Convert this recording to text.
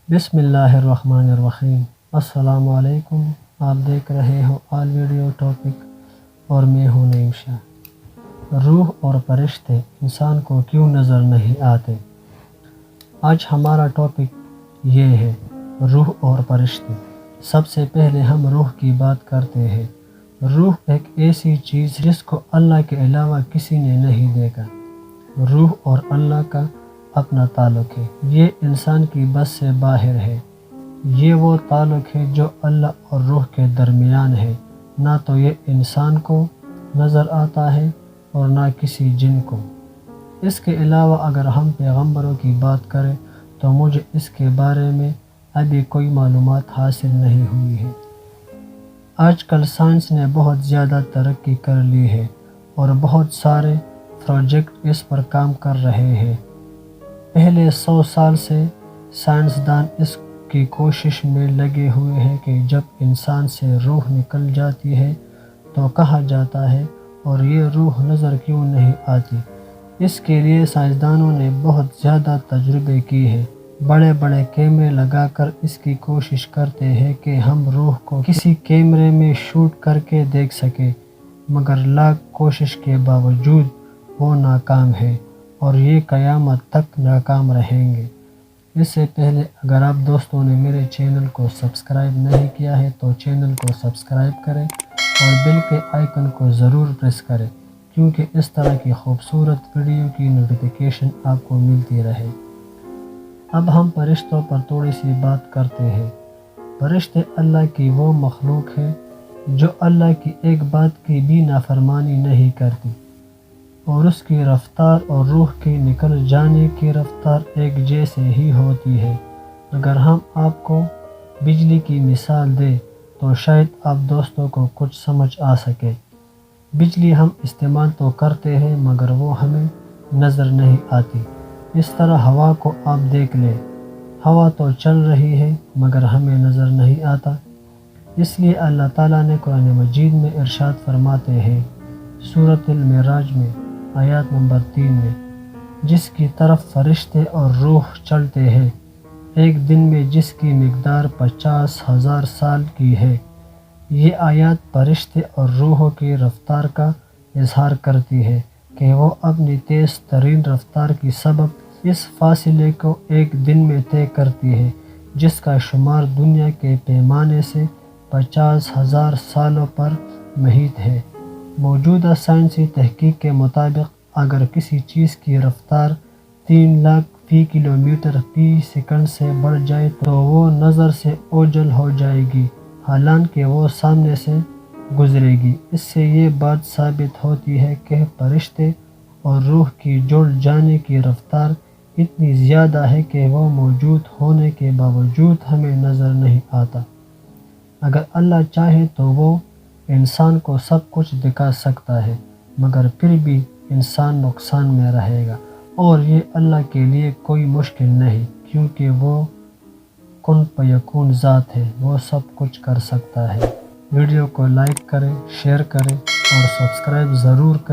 بسم اللہ الرحمن الرحیم۔ السلام علیکم، آپ دیکھ رہے ہو آل ویڈیو ٹاپک اور میں ہوں نعیم شاہ۔ روح اور فرشتے انسان کو کیوں نظر نہیں آتے؟ آج ہمارا ٹاپک یہ ہے، روح اور فرشتے۔ سب سے پہلے ہم روح کی بات کرتے ہیں۔ روح ایک ایسی چیز جس کو اللہ کے علاوہ کسی نے نہیں دیکھا۔ روح اور اللہ کا اپنا تعلق ہے، یہ انسان کی بس سے باہر ہے۔ یہ وہ تعلق ہے جو اللہ اور روح کے درمیان ہے، نہ تو یہ انسان کو نظر آتا ہے اور نہ کسی جن کو۔ اس کے علاوہ اگر ہم پیغمبروں کی بات کریں تو مجھے اس کے بارے میں ابھی کوئی معلومات حاصل نہیں ہوئی ہے۔ آج کل سائنس نے بہت زیادہ ترقی کر لی ہے اور بہت سارے پروجیکٹ اس پر کام کر رہے ہیں۔ پہلے 100 سال سے سائنسدان اس کی کوشش میں لگے ہوئے ہیں کہ جب انسان سے روح نکل جاتی ہے تو کہا جاتا ہے اور یہ روح نظر کیوں نہیں آتی۔ اس کے لیے سائنسدانوں نے بہت زیادہ تجربے کی ہیں، بڑے بڑے کیمرے لگا کر اس کی کوشش کرتے ہیں کہ ہم روح کو کسی کیمرے میں شوٹ کر کے دیکھ سکیں، مگر لاکھ کوشش کے باوجود وہ ناکام ہے اور یہ قیامت تک ناکام رہیں گے۔ اس سے پہلے اگر آپ دوستوں نے میرے چینل کو سبسکرائب نہیں کیا ہے تو چینل کو سبسکرائب کریں اور بیل کے آئیکن کو ضرور پریس کریں، کیونکہ اس طرح کی خوبصورت ویڈیو کی نوٹیفیکیشن آپ کو ملتی رہے۔ اب ہم فرشتوں پر تھوڑی سی بات کرتے ہیں۔ فرشتے اللہ کی وہ مخلوق ہے جو اللہ کی ایک بات کی بھی نافرمانی نہیں کرتی، اور اس کی رفتار اور روح کی نکل جانے کی رفتار ایک جیسے ہی ہوتی ہے۔ اگر ہم آپ کو بجلی کی مثال دیں تو شاید آپ دوستوں کو کچھ سمجھ آ سکے۔ بجلی ہم استعمال تو کرتے ہیں مگر وہ ہمیں نظر نہیں آتی۔ اس طرح ہوا کو آپ دیکھ لیں، ہوا تو چل رہی ہے مگر ہمیں نظر نہیں آتا۔ اس لیے اللہ تعالیٰ نے قرآن مجید میں ارشاد فرماتے ہیں، سورۃ المعراج میں آیات نمبر 3 میں، جس کی طرف فرشتے اور روح چلتے ہیں ایک دن میں جس کی مقدار 50,000 سال کی ہے۔ یہ آیات فرشتے اور روحوں کی رفتار کا اظہار کرتی ہے کہ وہ اپنی تیز ترین رفتار کی سبب اس فاصلے کو ایک دن میں طے کرتی ہے، جس کا شمار دنیا کے پیمانے سے 50,000 سالوں پر محیط ہے۔ موجودہ سائنسی تحقیق کے مطابق اگر کسی چیز کی رفتار 3 لاکھ فی کلومیٹر فی سیکنڈ سے بڑھ جائے تو وہ نظر سے اوجھل ہو جائے گی، حالانکہ وہ سامنے سے گزرے گی۔ اس سے یہ بات ثابت ہوتی ہے کہ فرشتے اور روح کی جڑ جانے کی رفتار اتنی زیادہ ہے کہ وہ موجود ہونے کے باوجود ہمیں نظر نہیں آتا۔ اگر اللہ چاہے تو وہ انسان کو سب کچھ دکھا سکتا ہے، مگر پھر بھی انسان نقصان میں رہے گا، اور یہ اللہ کے لیے کوئی مشکل نہیں، کیونکہ وہ کن فیکون ذات ہے، وہ سب کچھ کر سکتا ہے۔ ویڈیو کو لائک کریں، شیئر کریں اور سبسکرائب ضرور کریں۔